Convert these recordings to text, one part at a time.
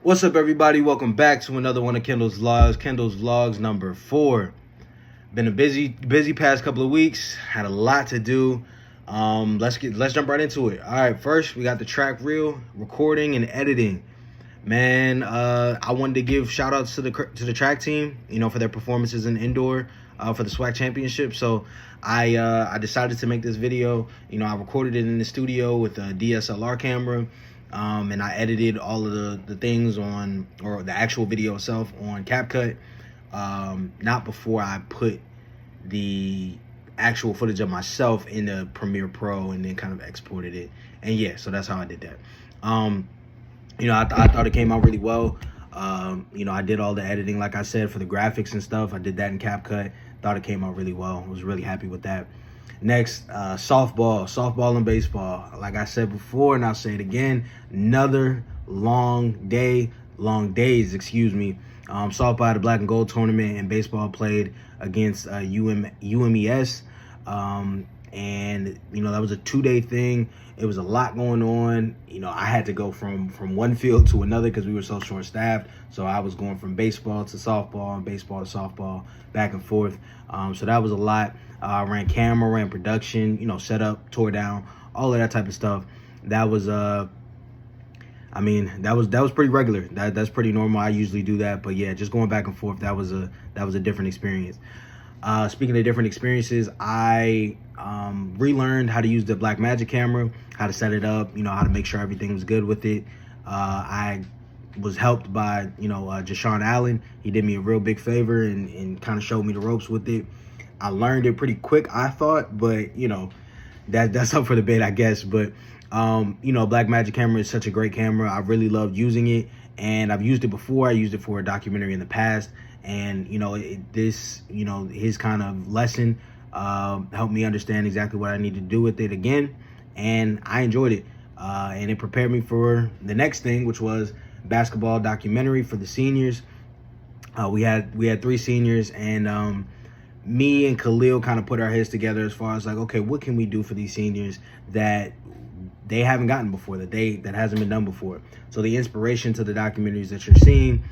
What's up, everybody? Welcome back to another one of Kendall's Vlogs. Kendall's Vlogs number 4. Been a busy past couple of weeks. Had a lot to do. Let's jump right into it. All right, first we got the track reel, recording and editing. Man, I wanted to give shout outs to the track team, for their performances in indoor for the SWAC championship. So I decided to make this video. I recorded it in the studio with a DSLR camera. And I edited all of the things or the actual video itself on CapCut, not before I put the actual footage of myself into Premiere Pro and then kind of exported it. And yeah, so that's how I did that. I thought it came out really well. I did all the editing, like I said, for the graphics and stuff. I did that in CapCut. Thought it came out really well. I was really happy with that. Next, softball and baseball. Like I said before, and I'll say it again, another long days, softball had a black and gold tournament, and baseball played against UMES. And that was a 2-day thing. It was a lot going on. I had to go from one field to another because we were so short staffed. So I was going from baseball to softball and baseball to softball, back and forth. So that was a lot. Ran camera, ran production, set up, tore down, all of that type of stuff. That was that was pretty regular. That's pretty normal. I usually do that, but yeah, just going back and forth, that was a different experience. Speaking of different experiences, I relearned how to use the Blackmagic camera, how to set it up, how to make sure everything was good with it. I was helped by, Jashawn Allen. He did me a real big favor and kind of showed me the ropes with it. I learned it pretty quick, I thought, but, that's up for debate, I guess. But, Blackmagic camera is such a great camera. I really loved using it, and I've used it before. I used it for a documentary in the past. And, his kind of lesson helped me understand exactly what I need to do with it again. And I enjoyed it. And it prepared me for the next thing, which was basketball documentary for the seniors. We had 3 seniors, and me and Khalil kind of put our heads together as far as like, okay, what can we do for these seniors that they haven't gotten before, that hasn't been done before. So the inspiration to the documentaries that you're seeing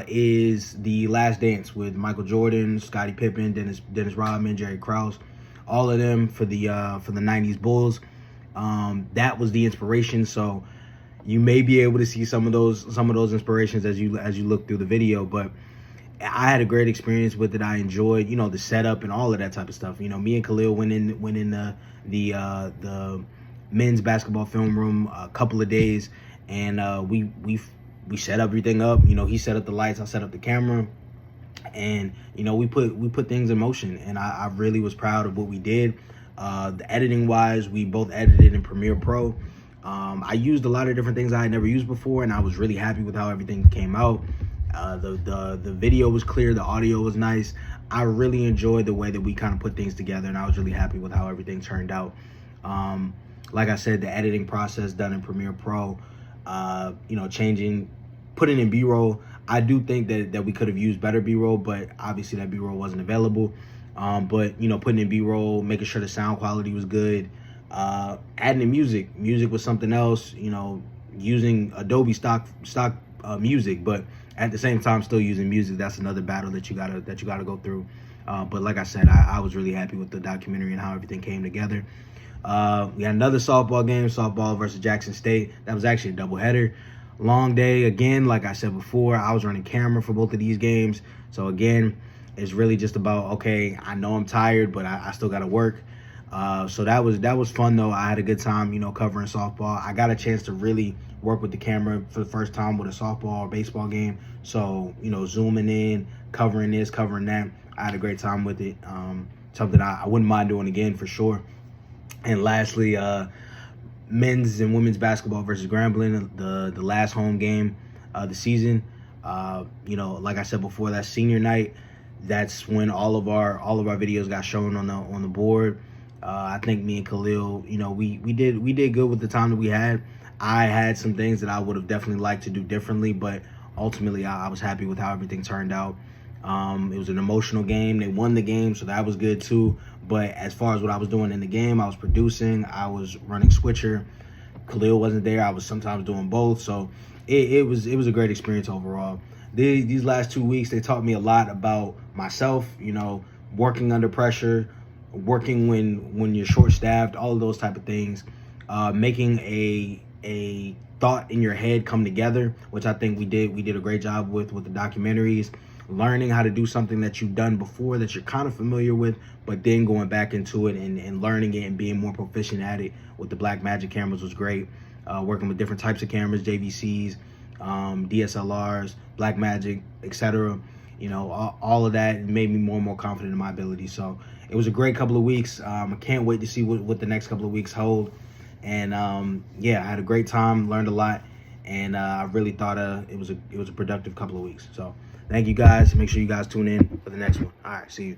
is The Last Dance with Michael Jordan, Scottie Pippen, Dennis Rodman, Jerry Krause, all of them for the 90s Bulls. That was the inspiration. So you may be able to see some of those inspirations as you look through the video, but I had a great experience with it. I enjoyed, the setup and all of that type of stuff. Me and Khalil went in the men's basketball film room a couple of days, and we set everything up. He set up the lights, I set up the camera, and we put things in motion. And I really was proud of what we did. The editing wise, we both edited in Premiere Pro. I used a lot of different things I had never used before, and I was really happy with how everything came out. The video was clear, the audio was nice. I really enjoyed the way that we kind of put things together, and I was really happy with how everything turned out. Like I said, the editing process done in Premiere Pro, putting in B-roll. I do think that we could have used better B-roll, but obviously that B-roll wasn't available. But putting in B-roll, making sure the sound quality was good, adding in music was something else. Using Adobe stock music, but at the same time still using music. That's another battle that you gotta go through. But like I said, I was really happy with the documentary and how everything came together. We had another softball game, softball versus Jackson State. That was actually a doubleheader. Long day again. Like I said before, I was running camera for both of these games. So again, it's really just about, okay, I know I'm tired, but I still got to work. So that was fun though. I had a good time, covering softball. I got a chance to really work with the camera for the first time with a softball or baseball game. So, zooming in, covering this, covering that. I had a great time with it. Something I wouldn't mind doing again for sure. And lastly, men's and women's basketball versus Grambling, the last home game of the season. Like I said before, that senior night, that's when all of our videos got shown on the board. I think me and Khalil, we did good with the time that we had. I had some things that I would have definitely liked to do differently, but ultimately I was happy with how everything turned out. It was an emotional game. They won the game, so that was good too. But as far as what I was doing in the game, I was producing, I was running switcher, Khalil wasn't there. I was sometimes doing both. So it was a great experience overall. These last 2 weeks, they taught me a lot about myself, working under pressure, working when you're short staffed, all of those type of things, making a thought in your head come together, which I think we did a great job with the documentaries, learning how to do something that you've done before that you're kind of familiar with, but then going back into it and learning it and being more proficient at it with the Blackmagic cameras was great. Working with different types of cameras, JVCs, DSLRs, Blackmagic, etc. All of that made me more and more confident in my ability. So it was a great couple of weeks. I can't wait to see what the next couple of weeks hold. And yeah, I had a great time, learned a lot, and I really thought it was a productive couple of weeks. So thank you guys. Make sure you guys tune in for the next one. All right, see you.